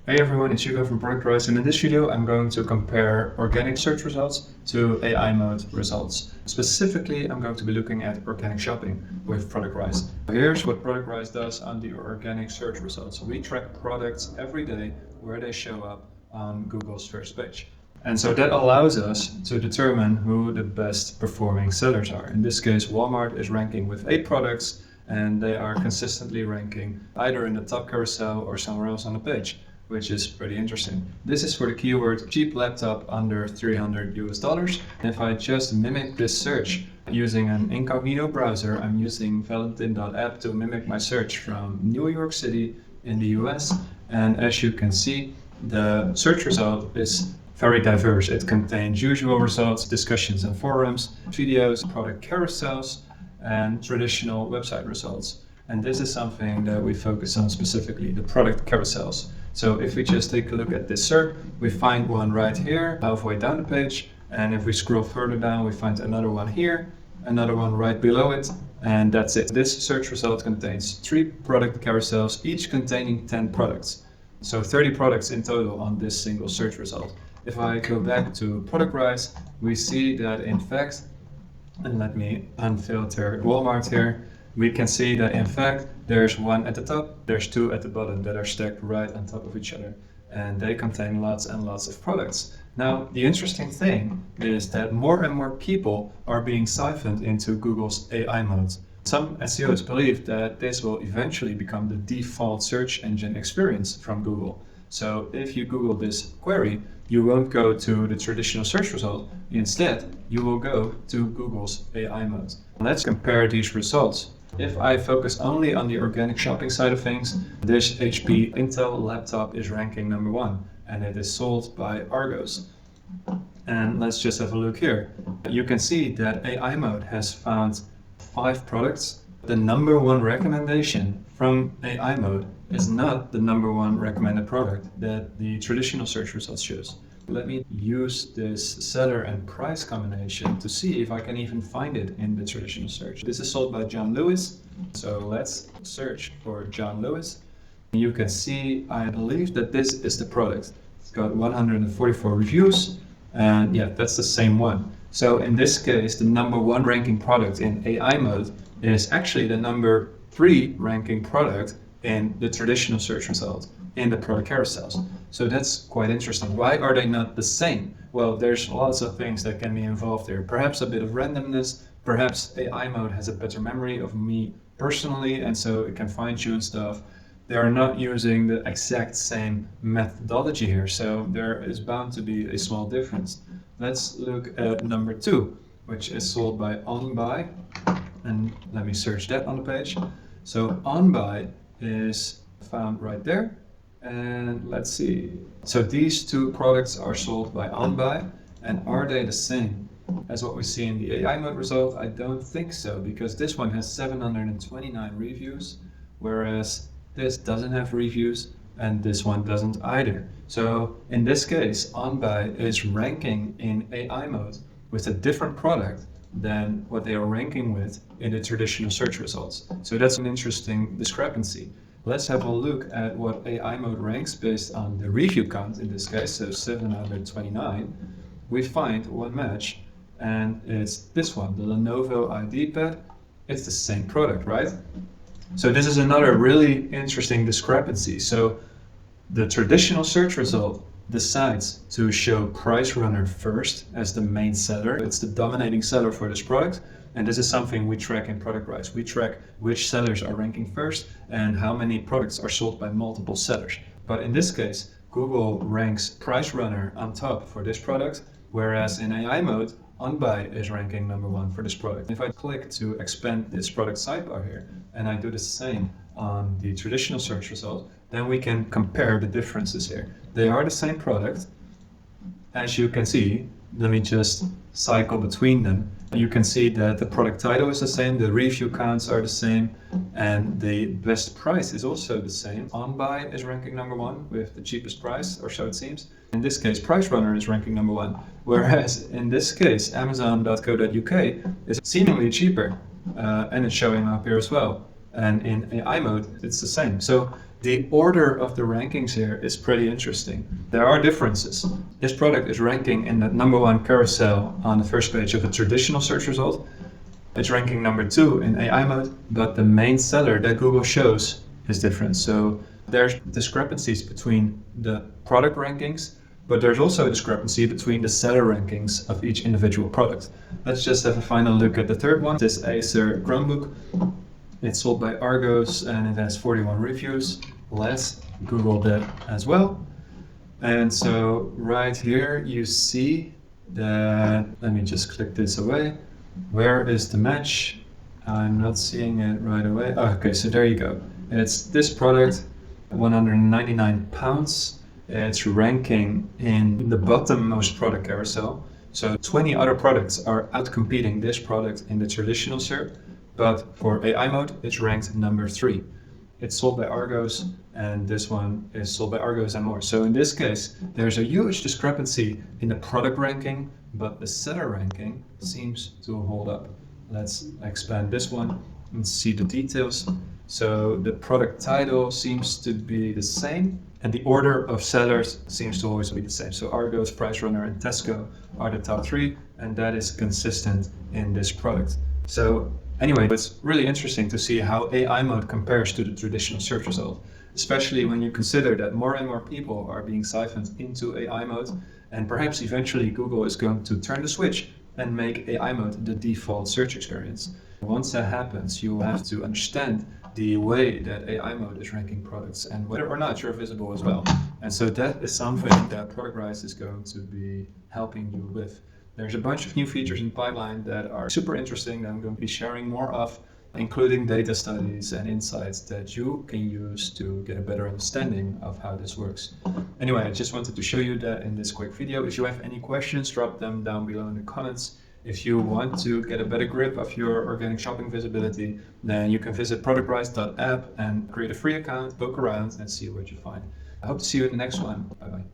Hey everyone, it's Hugo from Productrise, and in this video I'm going to compare organic search results to AI mode results. Specifically, I'm going to be looking at organic shopping with Productrise. Here's what Productrise does on the organic search results. We track products every day where they show up on Google's first page. And so that allows us to determine who the best performing sellers are. In this case, Walmart is ranking with 8 products, and they are consistently ranking either in the top carousel or somewhere else on the page, which is pretty interesting. This is for the keyword cheap laptop under $300. If I just mimic this search using an incognito browser, I'm using valentin.app to mimic my search from New York City in the US. And as you can see, the search result is very diverse. It contains usual results, discussions and forums, videos, product carousels, and traditional website results. And this is something that we focus on specifically, the product carousels. So if we just take a look at this SERP, we find one right here, halfway down the page. And if we scroll further down, we find another one here, another one right below it, and that's it. This search result contains 3 product carousels, each containing 10 products. So 30 products in total on this single search result. If I go back to Productrise, we see that in fact, and let me unfilter Walmart here, we can see that in fact there's one at the top, there's 2 at the bottom that are stacked right on top of each other, and they contain lots and lots of products. Now the interesting thing is that more and more people are being siphoned into Google's AI mode. Some SEOs believe that this will eventually become the default search engine experience from Google. So if you Google this query, you won't go to the traditional search result. Instead, you will go to Google's AI mode. Let's compare these results. If I focus only on the organic shopping side of things, this HP Intel laptop is ranking number 1, and it is sold by Argos. And let's just have a look here. You can see that AI mode has found 5 products. The number 1 recommendation from AI mode is not the number 1 recommended product that the traditional search results shows. Let me use this seller and price combination to see if I can even find it in the traditional search. This is sold by John Lewis. So let's search for John Lewis. You can see, I believe that this is the product. It's got 144 reviews, and yeah, that's the same one. So in this case, the number 1 ranking product in AI mode is actually the number 3 ranking product in the traditional search result in the product carousels. So that's quite interesting. Why are they not the same? Well, there's lots of things that can be involved there. Perhaps a bit of randomness, perhaps AI mode has a better memory of me personally, and so it can fine-tune stuff. They are not using the exact same methodology here, so there is bound to be a small difference. Let's look at number 2, which is sold by OnBuy, and let me search that on the page. So OnBuy is found right there, and let's see. So these 2 products are sold by OnBuy, and are they the same as what we see in the AI mode result? I don't think so, because this one has 729 reviews, whereas this doesn't have reviews, and this one doesn't either. So in this case, OnBuy is ranking in AI mode with a different product than what they are ranking with in the traditional search results. So that's an interesting discrepancy. Let's have a look at what AI mode ranks based on the review count in this case, so 729. We find one match, and it's this one, the Lenovo IdeaPad. It's the same product, right? So this is another really interesting discrepancy. So the traditional search result decides to show Price Runner first as the main seller. It's the dominating seller for this product, and this is something we track in Productrise. We track which sellers are ranking first and how many products are sold by multiple sellers. But in this case, Google ranks Price Runner on top for this product, whereas in AI mode, OnBuy is ranking number 1 for this product. If I click to expand this product sidebar here, and I do the same on the traditional search result, then we can compare the differences here. They are the same product. As you can see, let me just cycle between them. You can see that the product title is the same, the review counts are the same, and the best price is also the same. OnBuy is ranking number 1 with the cheapest price, or so it seems. In this case, Price Runner is ranking number 1, whereas in this case, Amazon.co.uk is seemingly cheaper, and it's showing up here as well. And in AI mode, it's the same. So The order of the rankings here is pretty interesting. There are differences. This product is ranking in the #1 carousel on the first page of a traditional search result. It's ranking #2 in AI mode, but the main seller that Google shows is different. So there's discrepancies between the product rankings, but there's also a discrepancy between the seller rankings of each individual product. Let's just have a final look at the third one. This Acer Chromebook. It's sold by Argos and it has 41 reviews. Let's Google that as well. And so right here you see that, let me just click this away. Where is the match? I'm not seeing it right away. Oh, okay, so there you go. It's this product, £199. It's ranking in the bottom-most product carousel. So 20 other products are outcompeting this product in the traditional SERP, but for AI mode, it's ranked #3. It's sold by Argos, and this one is sold by Argos and more. So in this case, there's a huge discrepancy in the product ranking, but the seller ranking seems to hold up. Let's expand this one and see the details. So the product title seems to be the same, and the order of sellers seems to always be the same. So Argos, Price Runner, and Tesco are the top 3, and that is consistent in this product. So anyway, it's really interesting to see how AI mode compares to the traditional search result, especially when you consider that more and more people are being siphoned into AI mode, and perhaps eventually Google is going to turn the switch and make AI mode the default search experience. Once that happens, you have to understand the way that AI mode is ranking products and whether or not you're visible as well. And so that is something that Productrise is going to be helping you with. There's a bunch of new features in the pipeline that are super interesting that I'm going to be sharing more of, including data studies and insights that you can use to get a better understanding of how this works. Anyway, I just wanted to show you that in this quick video. If you have any questions, drop them down below in the comments. If you want to get a better grip of your organic shopping visibility, then you can visit productrise.app and create a free account, poke around and see what you find. I hope to see you in the next one. Bye bye.